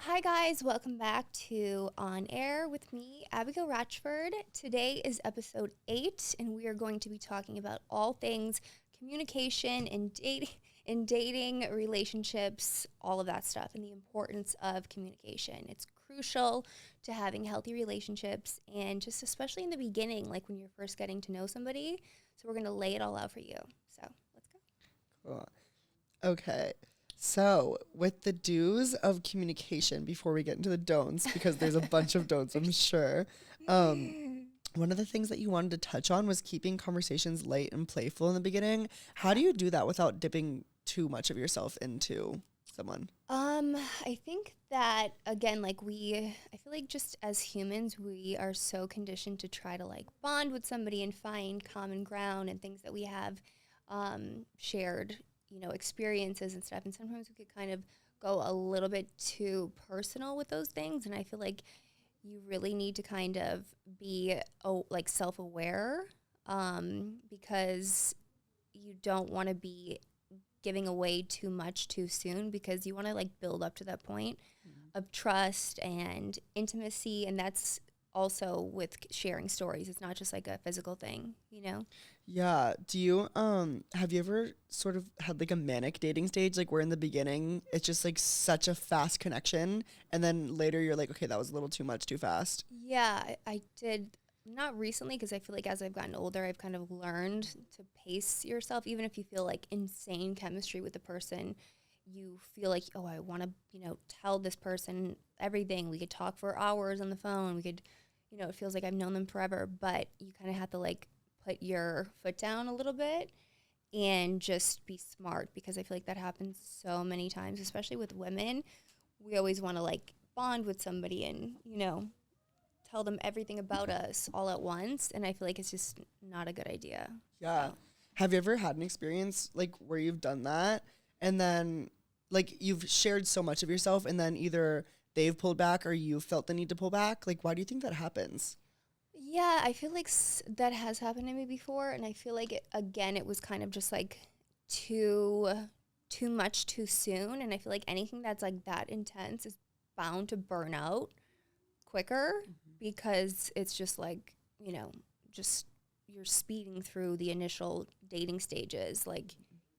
Hi guys, welcome back to On Air with me, Abigail Ratchford. Today is episode 8, and we are going to be talking about all things communication and dating, relationships, all of that stuff, and the importance of communication. It's crucial to having healthy relationships, and just especially in the beginning, like when you're first getting to know somebody. So we're going to lay it all out for you. So let's go. Cool. Okay. So, with the do's of communication, before we get into the don'ts, because there's a bunch of don'ts, I'm sure. One of the things that you wanted to touch on was keeping conversations light and playful in the beginning. How do you do that without dipping too much of yourself into someone? I think that again, I feel like just as humans, we are so conditioned to try to like bond with somebody and find common ground and things that we have shared, experiences and stuff. And sometimes we could kind of go a little bit too personal with those things. And I feel like you really need to kind of be like self-aware, because you don't want to be giving away too much too soon, because you want to like build up to that point of trust and intimacy. And that's also with sharing stories. It's not just like a physical thing. Yeah. Do you have you ever sort of had like a manic dating stage, like where in the beginning it's just like such a fast connection, and then later you're like, okay, that was a little too much, too fast? Yeah, I did. Not recently, because I feel like as I've gotten older, I've kind of learned to pace yourself. Even if you feel like insane chemistry with the person, you feel like, oh, I want to, tell this person everything. We could talk for hours on the phone. We could, it feels like I've known them forever. But you kind of have to like put your foot down a little bit and just be smart, because I feel like that happens so many times, especially with women. We always want to like bond with somebody and, tell them everything about us all at once, and I feel like it's just not a good idea. Yeah. So. Have you ever had an experience like where you've done that and then like you've shared so much of yourself and then either they've pulled back or you felt the need to pull back? Like, why do you think that happens? Yeah, I feel like that has happened to me before, and I feel like it was kind of just like too too much too soon, and I feel like anything that's like that intense is bound to burn out quicker, because it's just like, just you're speeding through the initial dating stages. Like,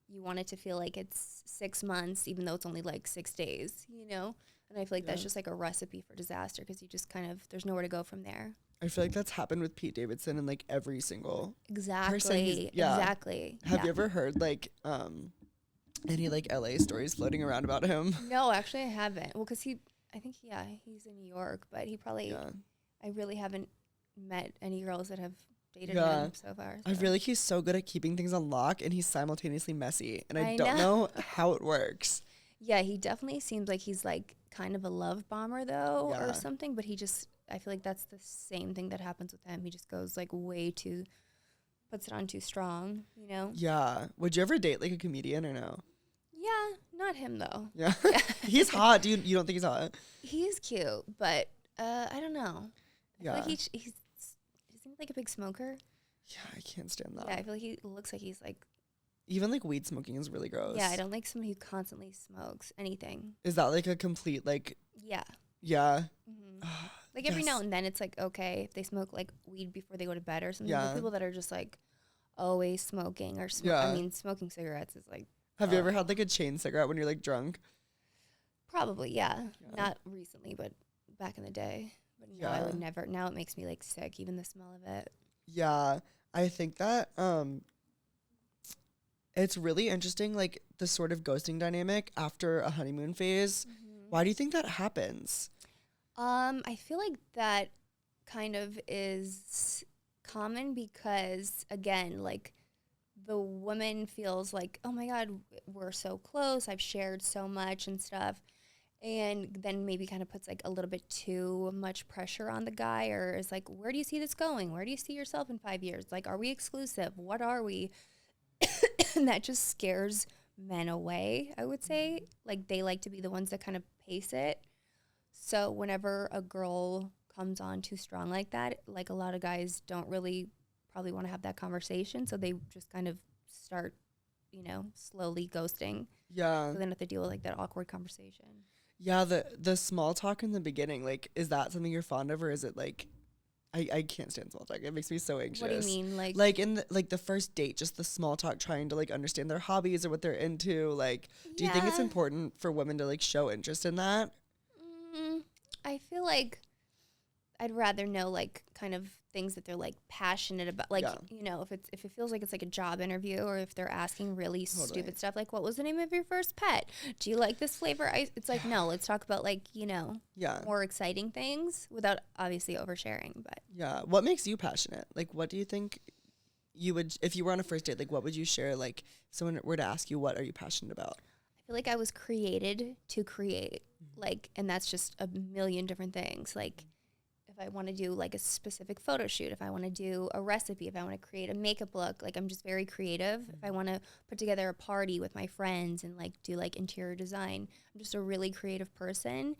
you want it to feel like it's 6 months, even though it's only like 6 days. And I feel like that's just like a recipe for disaster, because you just kind of, there's nowhere to go from there. I feel like that's happened with Pete Davidson and like every single Exactly. yeah. Exactly. Have Yeah. you ever heard like any like LA stories floating around about him? No, actually, I haven't. Well, because I think, yeah, he's in New York, but he probably, Yeah. I really haven't met any girls that have dated Yeah. him so far. I So. feel like he's so good at keeping things on lock and he's simultaneously messy. And I I don't know. know how it works. Yeah, he definitely seems like he's like kind of a love bomber though, Yeah. or something, but I feel like that's the same thing that happens with him. He just goes like puts it on too strong. Yeah. Would you ever date like a comedian or no? Yeah, not him though. Yeah. Yeah. He's hot. You don't think he's hot? He's cute, but I don't know. I feel Yeah. like he seems like a big smoker. Yeah, I can't stand that. Yeah, I feel like he looks like he's like, Even like weed smoking is really gross. yeah, I don't like somebody who constantly smokes anything. Is that like a complete like, Yeah. yeah. hmm Like every now and then it's like, okay, if they smoke like weed before they go to bed or something. Yeah. But people that are just like always smoking or Yeah. I mean, smoking cigarettes is like, Have you ever had like a chain cigarette when you're like drunk? probably, yeah. Yeah. Not recently, but back in the day. But no, I Yeah. would never. Now it makes me like sick, even the smell of it. Yeah. I think that it's really interesting, like the sort of ghosting dynamic after a honeymoon phase. Why do you think that happens? I feel like that kind of is common because, again, like the woman feels like, oh my God, we're so close. I've shared so much and stuff. And then maybe kind of puts like a little bit too much pressure on the guy, or is like, where do you see this going? Where do you see yourself in 5 years? Like, are we exclusive? What are we? And that just scares men away, I would say. Like, they like to be the ones that kind of pace it. So whenever a girl comes on too strong like that, like a lot of guys don't really probably want to have that conversation. So they just kind of start, slowly ghosting. Yeah. So then have to deal with like that awkward conversation. Yeah, the small talk in the beginning, like, is that something you're fond of, or is it like, I can't stand small talk. It makes me so anxious. What do you mean? Like in the first date, just the small talk, trying to like understand their hobbies or what they're into. Like, do you think it's Yeah. important for women to like show interest in that? I feel like I'd rather know like kind of things that they're like passionate about. Like, Yeah. you know, if it feels like it's like a job interview, or if they're asking really Totally. stupid stuff like, what was the name of your first pet? Do you like this flavor? It's like, no, let's talk about like, you know, Yeah. more exciting things without obviously oversharing. But Yeah. What makes you passionate? Like, what do you think you would, if you were on a first date, like, what would you share? Like, if someone were to ask you, what are you passionate about? I feel like I was created to create, like, and that's just a million different things. Like, if I want to do like a specific photo shoot, if I want to do a recipe, if I want to create a makeup look, like I'm just very creative. If I want to put together a party with my friends and like do like interior design, I'm just a really creative person.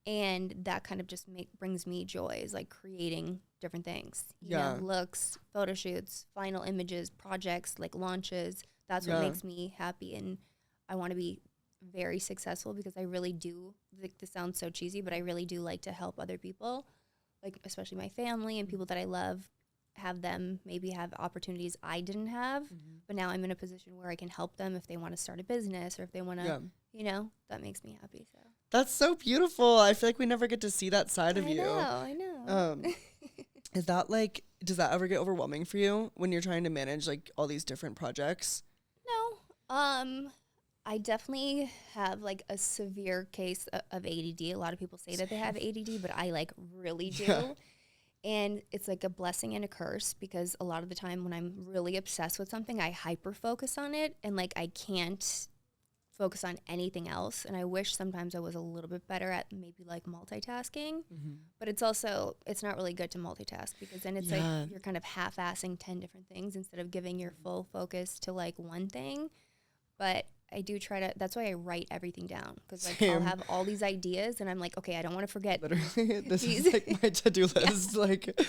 And that kind of just brings me joy, is like creating different things, you know, looks, photo shoots, final images, projects, like launches. That's what makes me happy. And I want to be very successful because I really do, like, this sounds so cheesy, but I really do like to help other people, like especially my family and people that I love, have them maybe have opportunities I didn't have, but now I'm in a position where I can help them if they want to start a business or if they want to, you know, that makes me happy. So That's so beautiful. I feel like we never get to see that side of you. I know. Is that like, does that ever get overwhelming for you when you're trying to manage like all these different projects? No. I definitely have like a severe case of ADD. A lot of people say that they have ADD, but I like really do. Yeah. And it's like a blessing and a curse, because a lot of the time when I'm really obsessed with something, I hyper focus on it and like I can't focus on anything else. And I wish sometimes I was a little bit better at maybe like multitasking, but it's also, it's not really good to multitask, because then it's like you're kind of half-assing 10 different things instead of giving your full focus to like one thing. But I do try to, that's why I write everything down, because like I'll have all these ideas and I'm like, okay, I don't want to forget. Literally, this is like my to-do list. Like,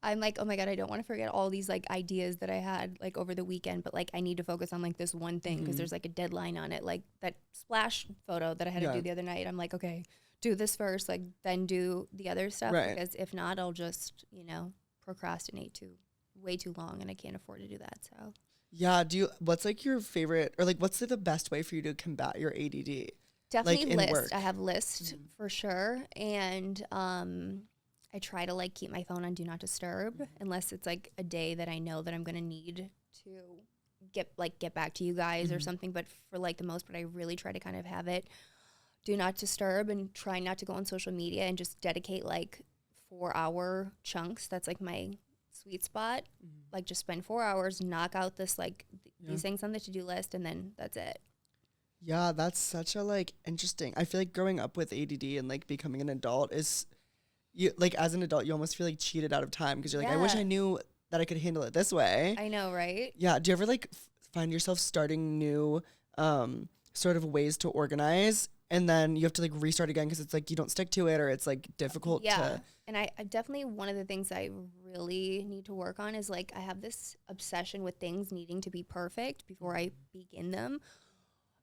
I'm like, oh my God, I don't want to forget all these like ideas that I had like over the weekend, but like I need to focus on like this one thing because there's like a deadline on it. Like that splash photo that I had to do the other night. I'm like, okay, do this first, like then do the other stuff, because if not, I'll just, you know, procrastinate way too long, and I can't afford to do that. So yeah. What's like your favorite, or like what's the best way for you to combat your ADD? Definitely like list. Work? I have list for sure. And I try to like keep my phone on do not disturb unless it's like a day that I know that I'm going to need to get back to you guys or something. But for like the most part, I really try to kind of have it do not disturb and try not to go on social media, and just dedicate like 4-hour chunks. That's like my sweet spot. Like just spend 4 hours, knock out this like these things on the to-do list, and then that's it. Yeah, that's such a like interesting. I feel like growing up with ADD and like becoming an adult is, you like as an adult you almost feel like cheated out of time, because you're like, I wish I knew that I could handle it this way. I know, right? Yeah. Do you ever like find yourself starting new sort of ways to organize, and then you have to like restart again because it's like you don't stick to it, or it's like difficult to. And I definitely, one of the things I really need to work on is like I have this obsession with things needing to be perfect before I begin them.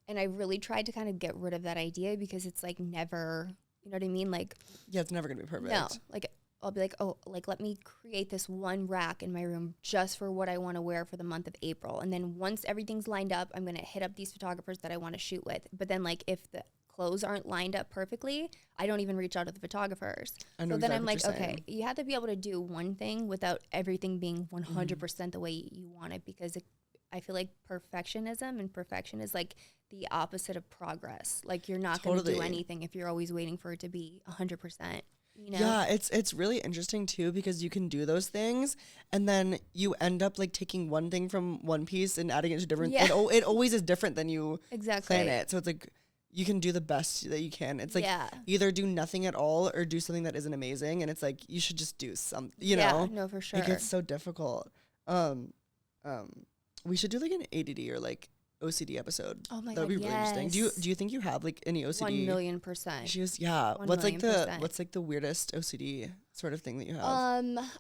And I really tried to kind of get rid of that idea, because it's like never, you know what I mean? Like, yeah, it's never going to be perfect. No, like I'll be like, oh, like let me create this one rack in my room just for what I want to wear for the month of April. And then once everything's lined up, I'm going to hit up these photographers that I want to shoot with. But then like if the clothes aren't lined up perfectly, I don't even reach out to the photographers. So then exactly I'm like, okay, you have to be able to do one thing without everything being 100% the way you want it, because I feel like perfection is like the opposite of progress. Like you're not going to do anything if you're always waiting for it to be 100%. You know? Yeah, it's really interesting too, because you can do those things and then you end up like taking one thing from one piece and adding it to different. It always is different than you plan it. So it's like you can do the best that you can. It's like either do nothing at all or do something that isn't amazing, and it's like you should just do something. You know, no, for sure. It gets so difficult. We should do like an ADD or like OCD episode. Oh my God, that would be really interesting. Do you think you have like any OCD? 1,000,000%. Issues? Yeah. What's like the weirdest OCD sort of thing that you have?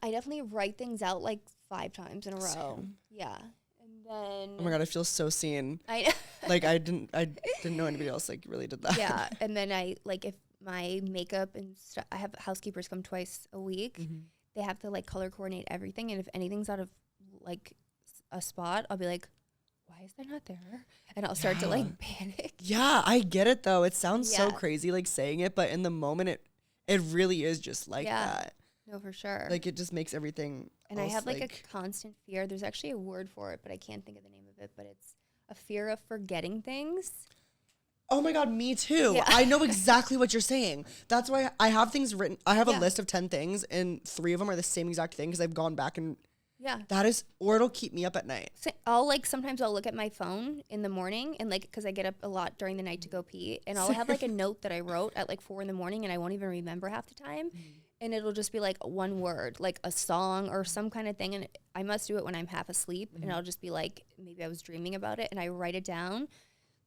I definitely write things out like 5 times in a row. Yeah. And then Oh my God, I feel so seen. I Like I didn't know anybody else like really did that. yeah, and then I like if my makeup and stuff. I have housekeepers come twice a week. Mhm. They have to like color coordinate everything, and if anything's out of like a spot, I'll be like, "Why is that not there?" And I'll start to Yeah. like panic. Yeah, I get it though. It sounds so Yeah. crazy like saying it, but in the moment it really is just like Yeah. that. No, for sure. Like it just makes everything And I else, have like a constant fear. There's actually a word for it, but I can't think of the name of it. But it's a fear of forgetting things. oh my God, me too. Yeah. I know exactly what you're saying. That's why I have things written. I have a Yeah. list of 10 things and 3 of them are the same exact thing because I've gone back and Yeah. that is, or it'll keep me up at night. So sometimes I'll look at my phone in the morning and like, cause I get up a lot during the night to go pee, and I'll have like a note that I wrote at like 4 a.m. and I won't even remember half the time. And it'll just be like one word, like a song or some kind of thing. And I must do it when I'm half asleep, and I'll just be like, maybe I was dreaming about it, and I write it down.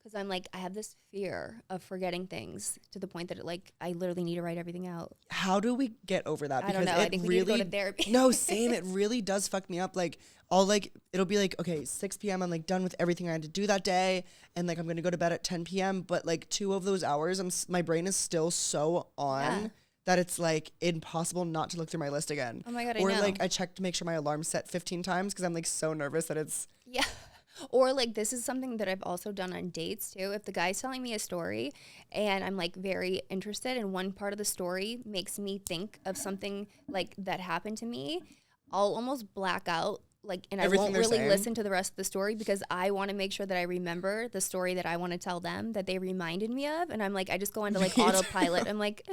Cause I'm like, I have this fear of forgetting things to the point that I literally need to write everything out. How do we get over that? I don't know. I think we need to go to therapy. No, same. It really does fuck me up. Like it'll be like, okay, 6 p.m. I'm like done with everything I had to do that day. And like, I'm going to go to bed at 10 p.m. But like 2 of those hours, my brain is still so on Yeah. that it's like impossible not to look through my list again. Oh my God, I or know. like I check to make sure my alarm's set 15 times because I'm like so nervous that it's. Yeah. Or like this is something that I've also done on dates too. If the guy's telling me a story and I'm like very interested and one part of the story makes me think of something like that happened to me, I'll almost black out like, and Everything I won't they're really saying. listen to the rest of the story because I want to make sure that I remember the story that I want to tell them that they reminded me of. And I'm like, I just go into like Me autopilot. I'm like,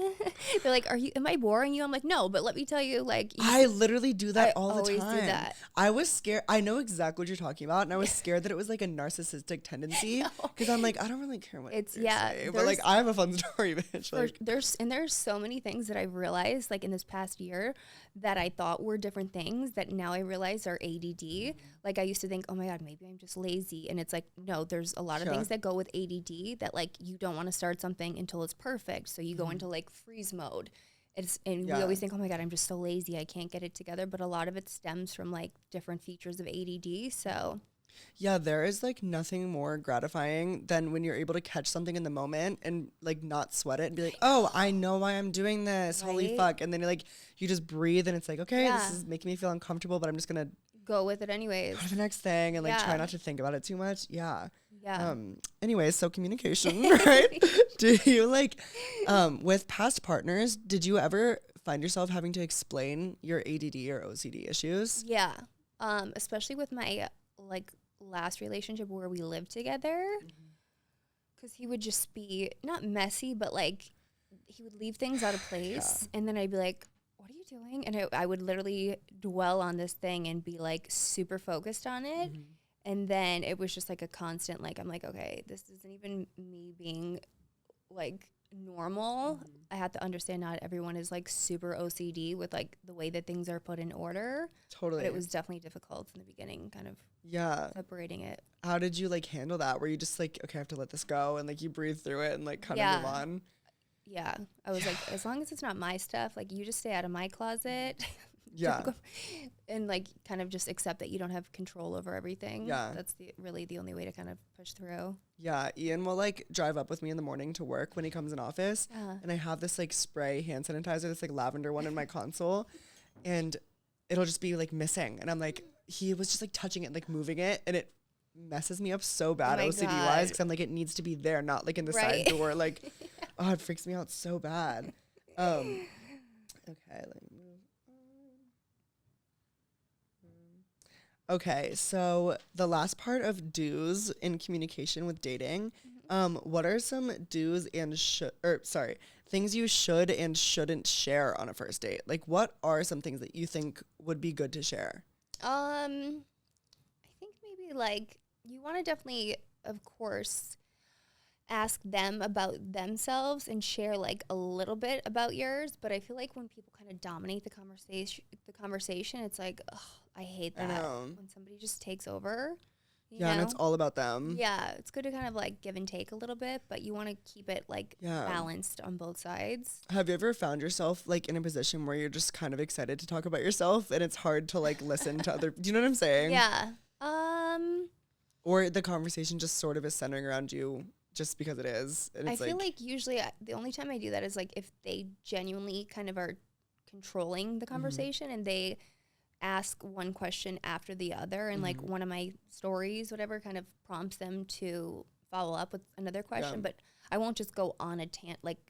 they're like, am I boring you? I'm like, no, but let me tell you, like, I literally do that I all the always time. do that. I was scared. I know exactly what you're talking about, and I was scared that it was like a narcissistic tendency because I'm like, I don't really care what It's- you're yeah, saying, but like I have a fun story, bitch. Like, there's so many things that I've realized like in this past year that I thought were different things that now I realize are ADD. Like I used to think, oh my God, maybe I'm just lazy. And it's like, no, there's a lot of Yeah. things that go with ADD that like you don't want to start something until it's perfect. So you go into like freeze mode. And we Yeah. always think, oh my God, I'm just so lazy. I can't get it together. But a lot of it stems from like different features of ADD. So yeah, there is like nothing more gratifying than when you're able to catch something in the moment and like not sweat it and be like, oh, I know why I'm doing this. Holy Right? fuck. And then you're like, you just breathe and it's like, okay, Yeah. this is making me feel uncomfortable, but I'm just going to go with it anyways. go to the next thing and like try Yeah. not to think about it too much. Yeah. Yeah. Anyways, so communication, right? Do you like, with past partners, did you ever find yourself having to explain your ADD or OCD issues? Yeah. Especially with my like last relationship where we lived together. Cause he would just be not messy, but like he would leave things out of place. And then I'd be like, what are you doing? And I would literally dwell on this thing and be like super focused on it. And then it was just like a constant, like, I'm like, okay, this isn't even me being like normal. I had to understand not everyone is like super OCD with like the way that things are put in order. Totally. But it was definitely difficult in the beginning, kind of Yeah. separating it. How did you like handle that? Were you just like, okay, I have to let this go and like you breathe through it and like kind of move Yeah. on? Yeah. I was like, as long as it's not my stuff, like you just stay out of my closet. Yeah. And like kind of just accept that you don't have control over everything. Yeah. That's really the only way to kind of push through. Yeah. Ian will like drive up with me in the morning to work when he comes in office. Yeah. And I have this like spray hand sanitizer, this like lavender one in my console. And it'll just be like missing. And I'm like, he was just like touching it, like moving it. And it messes me up so bad my OCD God. wise because I'm like, it needs to be there, not like in the Right. side door. Like, oh, it freaks me out so bad. Okay. Let me move on. Okay, so the last part of do's in communication with dating, what are some do's and things you should and shouldn't share on a first date? Like, what are some things that you think would be good to share? I think maybe like you want to definitely, of course, ask them about themselves and share like a little bit about yours. But I feel like when people kind of dominate the conversation, it's like, ugh, I hate I that know. when somebody just takes over. You Yeah, and know? it's all about them. Yeah, it's good to kind of like give and take a little bit, but you want to keep it like Yeah. balanced on both sides. Have you ever found yourself like in a position where you're just kind of excited to talk about yourself and it's hard to like listen to other, do you know what I'm saying? Yeah. or the conversation just sort of is centering around you just because it is. And I it's feel like usually the only time I do that is like if they genuinely kind of are controlling the conversation and they ask one question after the other and like one of my stories, whatever, kind of prompts them to follow up with another question. But I won't just go on a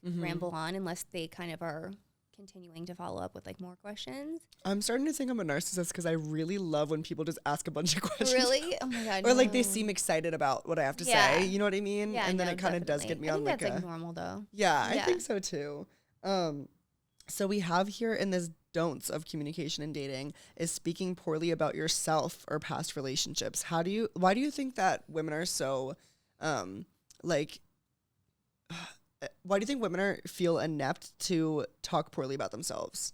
ramble on unless they kind of are continuing to follow up with like more questions. I'm starting to think I'm a narcissist because I really love when people just ask a bunch of questions. Really? Oh my God. Or like they seem excited about what I have to say. You know what I mean? Yeah, and then it kind of does get me on like that's like normal though. Yeah, I think so too. So we have here in this don'ts of communication and dating is speaking poorly about yourself or past relationships. Why do you think that women are so why do you think women feel inept to talk poorly about themselves?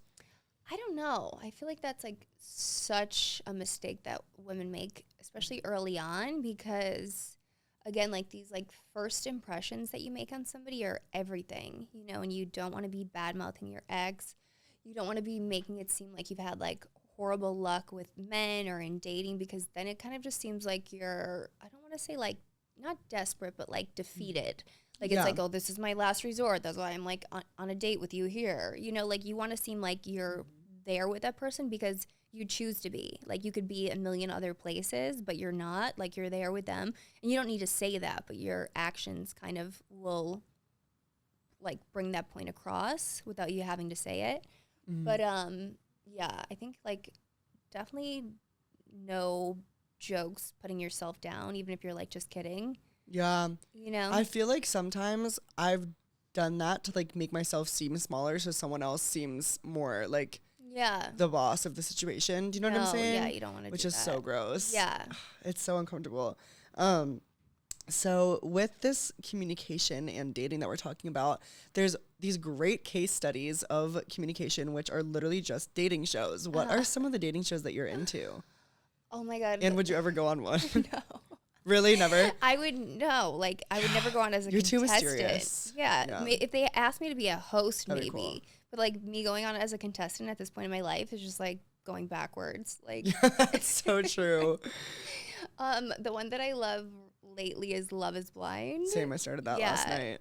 I don't know. I feel like that's like such a mistake that women make, especially early on, because again, like these like first impressions that you make on somebody are everything, you know, and you don't want to be bad mouthing your ex. You don't want to be making it seem like you've had like horrible luck with men or in dating, because then it kind of just seems like you're, I don't want to say like not desperate, but like defeated. Like it's like, oh, this is my last resort. That's why I'm like on a date with you here. You know, like you want to seem like you're there with that person because you choose to be. Like you could be a million other places, but you're not. Like you're there with them. And you don't need to say that, but your actions kind of will like bring that point across without you having to say it. But yeah, I think like definitely no jokes putting yourself down, even if you're like just kidding. Yeah. You know? I feel like sometimes I've done that to like make myself seem smaller so someone else seems more like the boss of the situation. Do you know what I'm saying? Yeah, you don't want to do that. Which is so gross. Yeah. It's so uncomfortable. So with this communication and dating that we're talking about, there's these great case studies of communication, which are literally just dating shows. What are some of the dating shows that you're into? Oh my God. And would you ever go on one? No. Really? Never? I would Like I would never go on as a You're contestant. too mysterious. Yeah. If they asked me to be a host, That'd be maybe. cool. But like me going on as a contestant at this point in my life is just like going backwards. Like It's so true. the one that I love lately is Love is Blind. Same, I started that last night.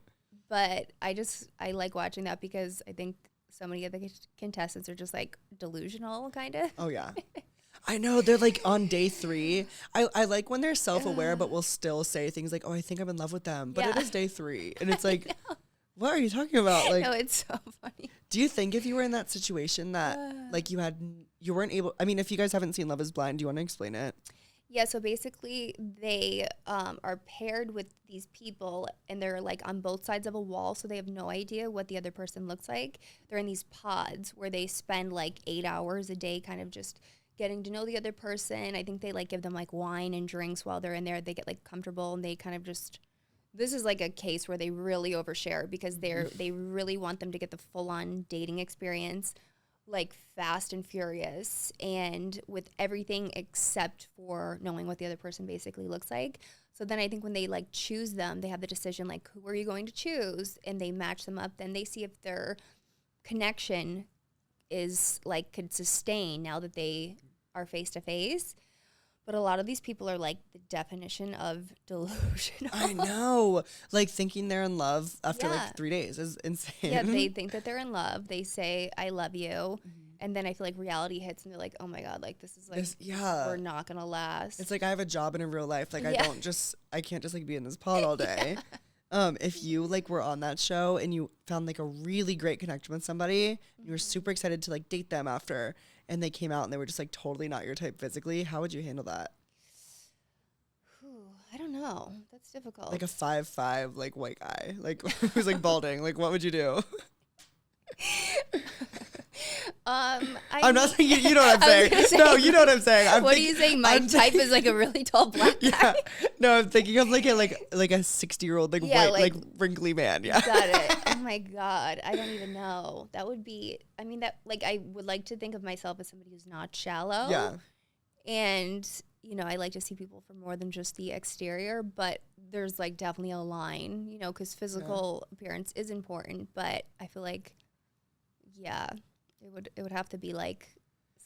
But I like watching that because I think so many of the contestants are just like delusional kind of. Oh yeah. I know, they're like on day 3. I like when they're self-aware but will still say things like, oh, I think I'm in love with them. But it is day 3. And it's like, what are you talking about? Like, no, it's so funny. Do you think if you were in that situation that like you weren't able, I mean, if you guys haven't seen Love is Blind, do you want to explain it? Yeah, so basically they are paired with these people and they're like on both sides of a wall, so they have no idea what the other person looks like. They're in these pods where they spend like 8 hours a day kind of just getting to know the other person. I think they like give them like wine and drinks while they're in there. They get like comfortable and they kind of just, this is like a case where they really overshare because they really want them to get the full-on dating experience, like fast and furious and with everything except for knowing what the other person basically looks like. So then I think when they like choose them, they have the decision like, who are you going to choose? And they match them up. Then they see if their connection is like could sustain now that they are face to face. But a lot of these people are like the definition of delusional. I know. Like thinking they're in love after like 3 days is insane. Yeah, they think that they're in love. They say, I love you. And then I feel like reality hits and they're like, oh my God, like this is like, we're not going to last. It's like I have a job in a real life. Like I can't just like be in this pod all day. If you like were on that show and you found like a really great connection with somebody, you were super excited to like date them after, and they came out and they were just like totally not your type physically, how would you handle that? I don't know. That's difficult. Like a 5'5" like white guy, like who's like balding. Like what would you do? I'm not saying you know what I'm saying. No, you know what I'm saying. What are you saying? My type is like a really tall black guy. Yeah. No, I'm thinking of like a 60-year-old like white like wrinkly man. Yeah. Got it. Oh my God. I don't even know. That would be, I mean, that like I would like to think of myself as somebody who's not shallow. Yeah. And you know, I like to see people for more than just the exterior, but there's like definitely a line, you know, because physical appearance is important, but I feel like, it would have to be like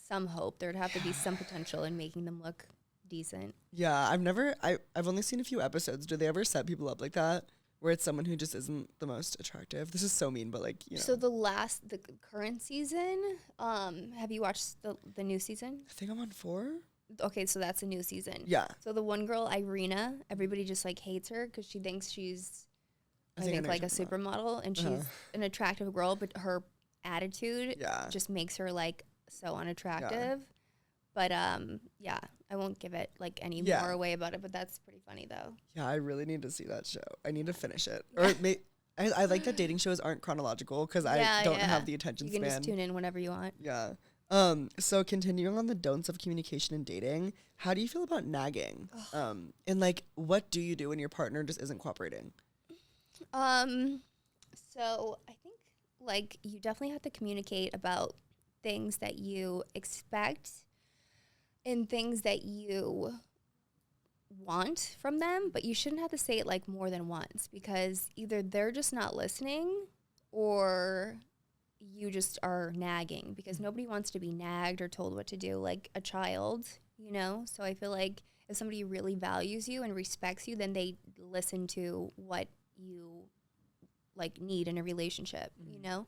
some hope. There'd have to be some potential in making them look decent. Yeah, I've only seen a few episodes. Do they ever set people up like that? Where it's someone who just isn't the most attractive? This is so mean, but like, you know. So the current season, have you watched the new season? I think I'm on 4. Okay, so that's a new season. Yeah. So the one girl, Irina, everybody just like hates her because she thinks she's, I think like a supermodel, and she's an attractive girl, but her attitude just makes her like so unattractive. Yeah. But yeah, I won't give it like any more away about it, but that's pretty funny though. Yeah, I really need to see that show. I need to finish it. Or I like that dating shows aren't chronological because I don't have the attention span. You can just tune in whenever you want. Yeah. So continuing on the don'ts of communication and dating, how do you feel about nagging? And like, what do you do when your partner just isn't cooperating? So I think like you definitely have to communicate about things that you expect and things that you want from them, but you shouldn't have to say it like more than once, because either they're just not listening or you just are nagging, because nobody wants to be nagged or told what to do like a child, you know? So I feel like if somebody really values you and respects you, then they listen to what you like need in a relationship, you know?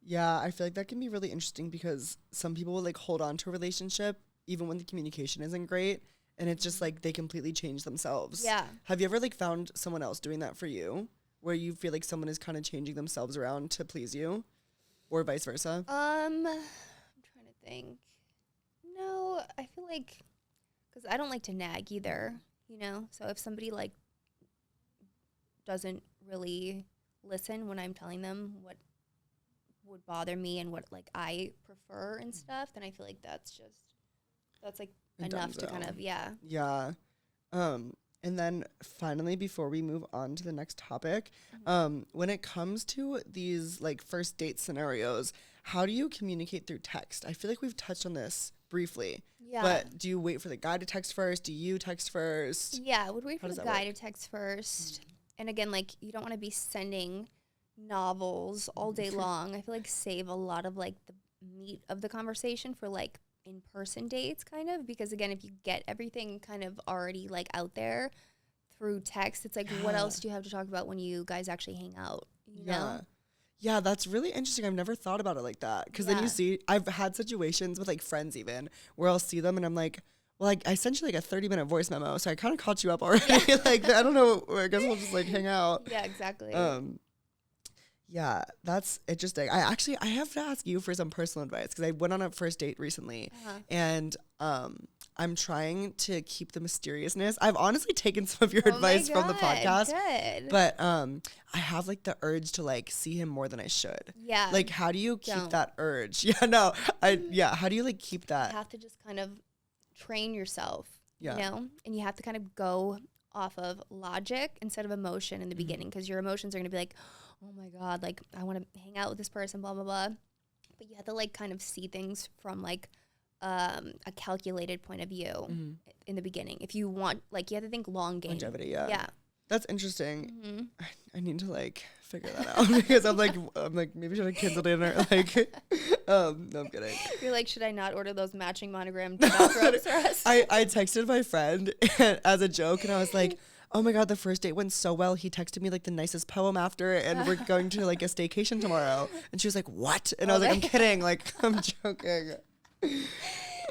Yeah, I feel like that can be really interesting because some people will like hold on to a relationship even when the communication isn't great, and it's just like they completely change themselves. Yeah. Have you ever like found someone else doing that for you, where you feel like someone is kind of changing themselves around to please you, or vice versa? I'm trying to think. No, I feel like, because I don't like to nag either, you know? So if somebody like doesn't really listen when I'm telling them what would bother me and what like I prefer and stuff, then I feel like that's like enough to kind of yeah. And then finally, before we move on to the next topic, when it comes to these like first date scenarios, how do you communicate through text? I feel like we've touched on this briefly. Yeah. But do you wait for the guy to text first? Do you text first? Yeah, I would wait for the guy to text first. And again, like, you don't want to be sending novels all day long. I feel like save a lot of like the meat of the conversation for like in-person dates, kind of, because again, if you get everything kind of already like out there through text, it's like, what else do you have to talk about when you guys actually hang out, you know? Yeah, that's really interesting. I've never thought about it like that, because then you see, I've had situations with like friends even where I'll see them and I'm like, well, like, I sent you like a 30-minute voice memo, so I kind of caught you up already. Like, I don't know, I guess we'll just like hang out. Yeah, exactly. Yeah, that's interesting. I have to ask you for some personal advice, because I went on a first date recently, and I'm trying to keep the mysteriousness. I've honestly taken some of your advice from the podcast, but I have like the urge to like see him more than I should. Yeah. Like, how do you keep that urge? Yeah, no, how do you like keep that? You have to just kind of train yourself, you know, and you have to kind of go off of logic instead of emotion in the beginning, because your emotions are going to be like, oh my God, like I want to hang out with this person, blah, blah, blah. But you have to like kind of see things from like a calculated point of view in the beginning. If you want, like, you have to think long game. Longevity, yeah. That's interesting. I need to like figure that out, because I'm like maybe should I cancel dinner? Like, no, I'm kidding. You're like, should I not order those matching monogrammed bathrobes for us? I texted my friend as a joke, and I was like, oh my God, the first date went so well. He texted me like the nicest poem after, and we're going to like a staycation tomorrow. And she was like, what? And I was like, I'm kidding. Like, I'm joking.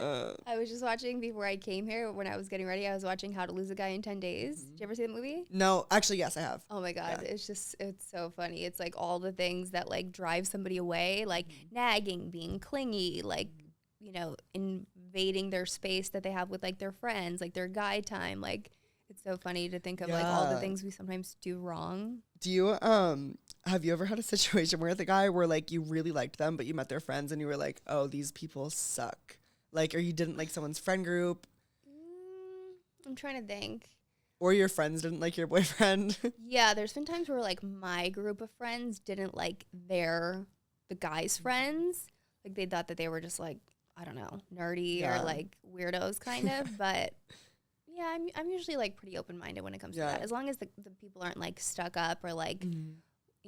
I was just watching before I came here, when I was getting ready, I was watching How to Lose a Guy in 10 Days. Did you ever see the movie? No, actually, yes, I have. Oh my God. Yeah. It's so funny. It's like all the things that like drive somebody away, like nagging, being clingy, like, you know, invading their space that they have with like their friends, like their guy time. Like, it's so funny to think of like all the things we sometimes do wrong. Do you, have you ever had a situation where the guy where like you really liked them, but you met their friends and you were like, oh, these people suck? Like, or you didn't like someone's friend group? I'm trying to think. Or your friends didn't like your boyfriend? Yeah, there's been times where like my group of friends didn't like the guy's friends. Like, they thought that they were just like, I don't know, nerdy or like weirdos kind of. But yeah, I'm usually like pretty open-minded when it comes to that. As long as the people aren't like stuck up or like,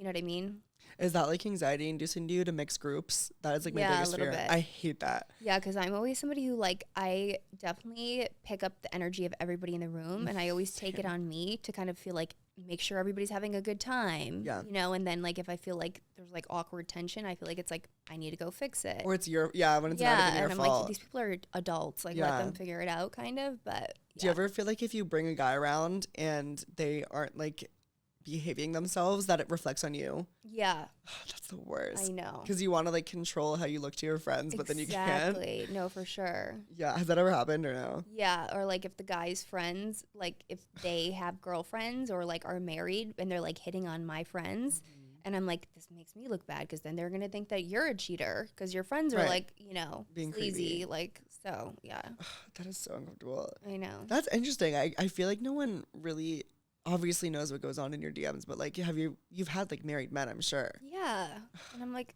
You know what I mean? Is that like anxiety inducing to you to mix groups? That is like my Yeah, a biggest little fear. bit. I hate that. Yeah, because I'm always somebody who like I definitely pick up the energy of everybody in the room, and I always take it on me to kind of feel like make sure everybody's having a good time. Yeah. You know, and then like if I feel like there's like awkward tension, I feel like it's like I need to go fix it. Or it's when it's not even your and I'm fault. like these people are adults, like let them figure it out, kind of. But do you ever feel like if you bring a guy around and they aren't like behaving themselves, that it reflects on you? Yeah. That's the worst. I know. Because you want to like control how you look to your friends, but then you can't. Exactly. No, for sure. Yeah. Has that ever happened or no? Yeah. Or like if the guy's friends, like if they have girlfriends or like are married and they're like hitting on my friends, and I'm like, this makes me look bad because then they're going to think that you're a cheater because your friends are like, you know, being sleazy. creepy. Like, so yeah. That is so uncomfortable. I know. That's interesting. I feel like no one really obviously knows what goes on in your DMs, but like you've had like married men, I'm sure. Yeah. And I'm like,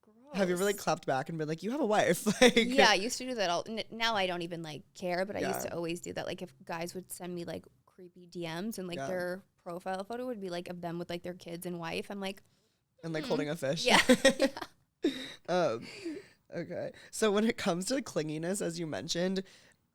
gross. Have you ever like clapped back and been like, you have a wife? Like, yeah, I used to do that all. Now I don't even like care, but I used Yeah. to always do that. Like if guys would send me like creepy DMs and like Yeah. their profile photo would be like of them with like their kids and wife, I'm like, and like holding a fish. yeah. Okay. So when it comes to clinginess, as you mentioned,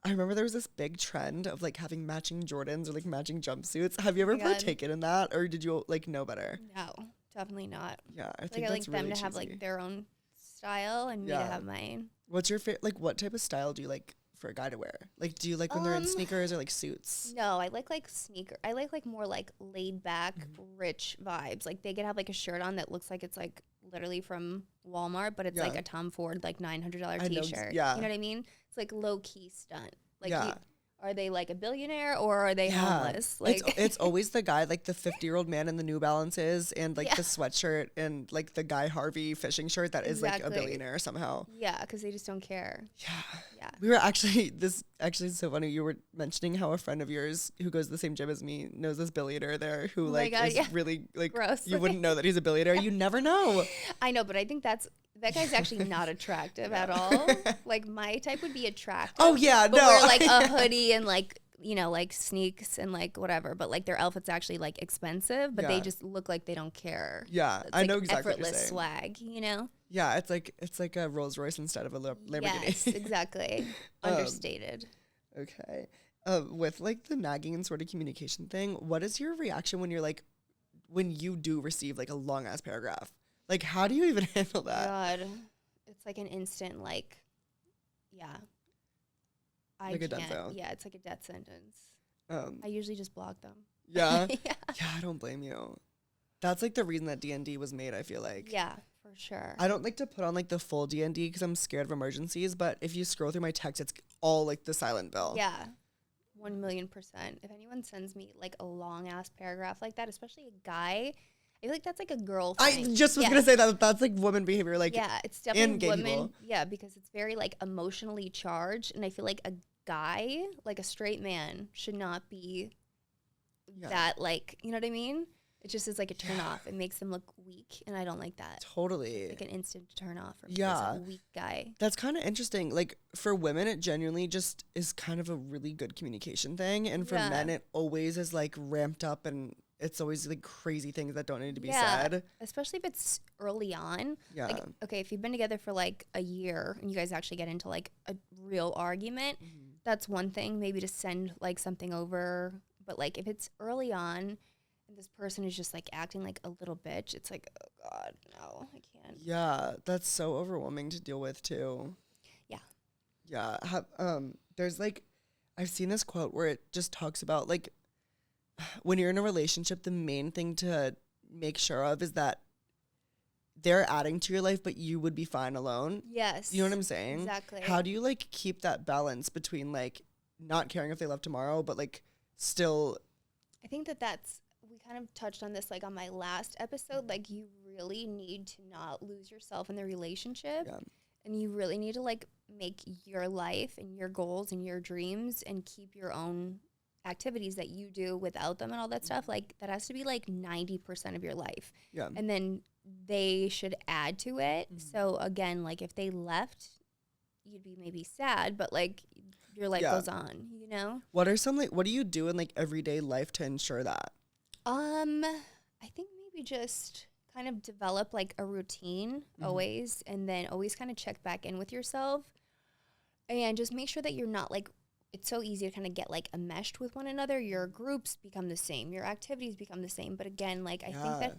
I remember there was this big trend of like having matching Jordans or like matching jumpsuits. Have you ever my God. partaken in that, or did you like know better? No, definitely not. Yeah, I Like think I like that's them really to have cheesy. like their own style and me to Yeah. have mine. What's your favorite? Like, what type of style do you like for a guy to wear? Like, do you like when they're in sneakers or like suits? No, I like sneaker. I like more like laid back, rich vibes. Like they could have like a shirt on that looks like it's like literally from Walmart, but it's like Yeah. a Tom Ford like $900 I know, t-shirt. yeah. You know what I mean? It's like low key stunt. Like Yeah. are they like a billionaire or are they homeless? Like It's always the guy, like the 50-year-old man in the New Balances and like Yeah. the sweatshirt and like the Guy Harvey fishing shirt that is like a Exactly. billionaire somehow. yeah, because they just don't care. Yeah. Yeah. We were actually, this actually is so funny. You were mentioning how a friend of yours who goes to the same gym as me knows this billionaire there who my like God, is yeah. really like, Gross. you wouldn't know that he's a billionaire. You never know. I know, but I think that guy's actually not attractive at all. Like my type would be attractive. Oh yeah, but no. wear like a hoodie and like, you know, like sneaks and like whatever, but like their outfit's actually like expensive, but Yeah. they just look like they don't care. Yeah, It's I like know exactly what you're effortless saying. swag, you know? Yeah, it's like a Rolls Royce instead of a Lamborghini. Yes, exactly. Understated. Okay. With like the nagging and sort of communication thing, what is your reaction when you're like, when you do receive like a long ass paragraph? Like, how do you even handle that? God, it's like an instant like, yeah. I Like a death can't. zone. Yeah, it's like a death sentence. Um, I usually just block them. yeah. yeah. Yeah, I don't blame you. That's like the reason that D&D was made, I feel like. Yeah, for sure. I don't like to put on like the full D&D because I'm scared of emergencies, but if you scroll through my text, it's all like the silent bill. Yeah, 1,000,000%. If anyone sends me like a long ass paragraph like that, especially a guy, I feel like that's like a girl I thing. just was Yeah. going to say that that's like woman behavior. Like, Yeah, it's definitely and gay women. people. Yeah, because it's very like emotionally charged, and I feel like a guy, like a straight man, should not be Yeah. that like, you know what I mean? It just is like a turn Yeah. off. It makes them look weak, and I don't like that. Totally. Like an instant turn off for me. Yeah. Like a weak guy. That's kind of interesting. Like for women, it genuinely just is kind of a really good communication thing. And for Yeah. men, it always is like ramped up and it's always like crazy things that don't need to be Yeah. said. Especially if it's early on. Yeah. Like, okay, if you've been together for like a year and you guys actually get into like a real argument, that's one thing, maybe to send like something over. But like if it's early on and this person is just like acting like a little bitch, it's like, oh God, no, I can't. Yeah. That's so overwhelming to deal with too. Yeah. Yeah. There's like, I've seen this quote where it just talks about like, when you're in a relationship, the main thing to make sure of is that they're adding to your life, but you would be fine alone. Yes. You know what I'm saying? Exactly. How do you like keep that balance between like not caring if they left tomorrow, but like still? I think that's, we kind of touched on this like on my last episode, like you really need to not lose yourself in the relationship. Yeah. And you really need to like make your life and your goals and your dreams and keep your own activities that you do without them and all that stuff. Like that has to be like 90% of your life. Yeah. And then they should add to it. So again, like if they left, you'd be maybe sad, but like your life Yeah. goes on, you know? What do you do in like everyday life to ensure that? I think maybe just kind of develop like a routine always, and then always kind of check back in with yourself, and just make sure that you're not like, it's so easy to kind of get like enmeshed with one another. Your groups become the same, your activities become the same. But again, like I think that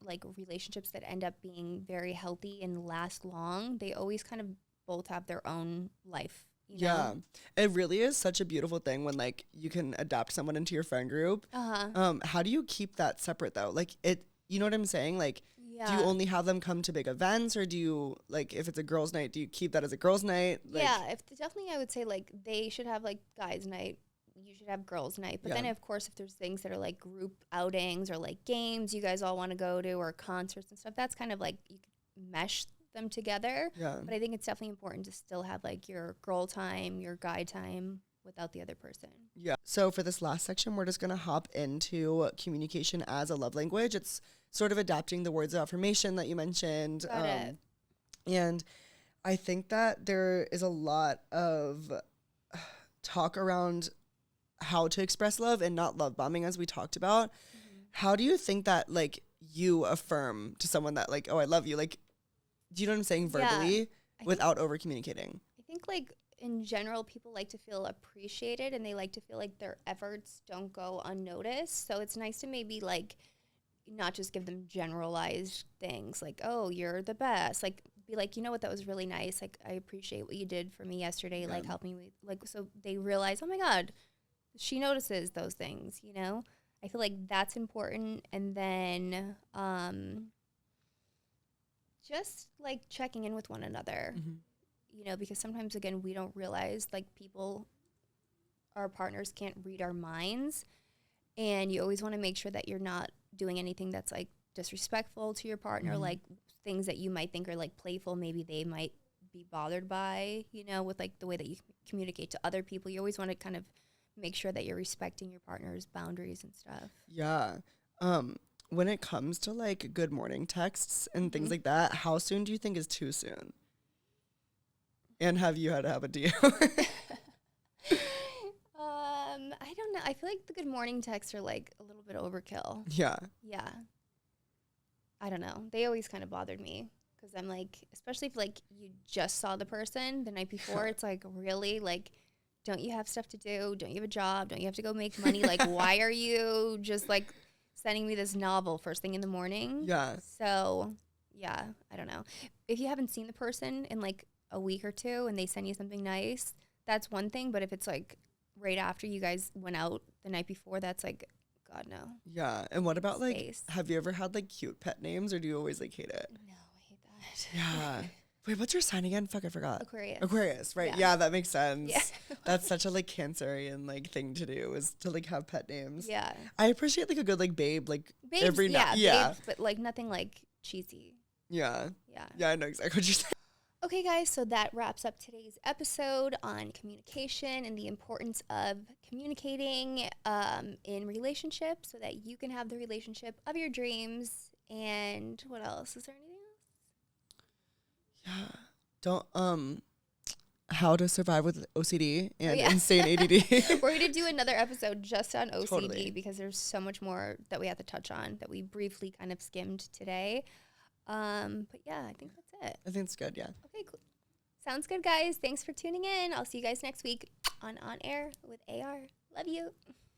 like relationships that end up being very healthy and last long, they always kind of both have their own life. You know? It really is such a beautiful thing when like you can adapt someone into your friend group. How do you keep that separate though? Like you know what I'm saying? Like, do you only have them come to big events, or do you, like, if it's a girls' night, do you keep that as a girls' night? Like, definitely I would say like they should have like guys' night. You should have girls' night. But then of course if there's things that are like group outings or like games you guys all want to go to, or concerts and stuff, that's kind of like you can mesh them together. But I think it's definitely important to still have like your girl time, your guy time without the other person. So for this last section, we're just going to hop into communication as a love language. It's sort of adapting the words of affirmation that you mentioned. And I think that there is a lot of talk around how to express love and not love bombing, as we talked about. How do you think that like you affirm to someone that like, oh, I love you? Like, do you know what I'm saying? Verbally, without over communicating. I think like in general, people like to feel appreciated, and they like to feel like their efforts don't go unnoticed. So it's nice to maybe like not just give them generalized things like, oh, you're the best. Like, be like, you know what, that was really nice. Like, I appreciate what you did for me yesterday. Like, help me with, like, so they realize, oh my God, she notices those things, you know? I feel like that's important. And then just like checking in with one another, you know, because sometimes, again, we don't realize like our partners can't read our minds. And you always want to make sure that you're not doing anything that's like disrespectful to your partner, like things that you might think are like playful, maybe they might be bothered by, you know, with like the way that you communicate to other people. You always want to kind of make sure that you're respecting your partner's boundaries and stuff. When it comes to like good morning texts and things like that, how soon do you think is too soon? And have you had to have a deal? I don't know. I feel like the good morning texts are like a little bit overkill. Yeah. I don't know. They always kind of bothered me because I'm like, especially if like you just saw the person the night before, it's like, really? Like, don't you have stuff to do? Don't you have a job? Don't you have to go make money? Like, why are you just like sending me this novel first thing in the morning? So, I don't know. If you haven't seen the person in like a week or two and they send you something nice, that's one thing. But if it's like right after you guys went out the night before, that's like, God, no. Yeah. And what about like, have you ever had like cute pet names, or do you always like hate it? No, I hate that. Yeah. Wait, what's your sign again? Fuck, I forgot. Aquarius, right? Yeah, that makes sense. That's such a like Cancerian like thing to do, is to like have pet names. Yeah. I appreciate like a good like babe, like babes, every night. Babes, but like nothing like cheesy. Yeah, I know exactly what you're saying. Okay, guys, so that wraps up today's episode on communication and the importance of communicating in relationships so that you can have the relationship of your dreams. And what else? Is there anything else? Yeah. Don't how to survive with OCD and insane ADD. We're going to do another episode just on OCD because there's so much more that we have to touch on that we briefly kind of skimmed today. But yeah, I think that's it. I think it's good, yeah. Okay, cool. Sounds good, guys. Thanks for tuning in. I'll see you guys next week on Air with AR. Love you.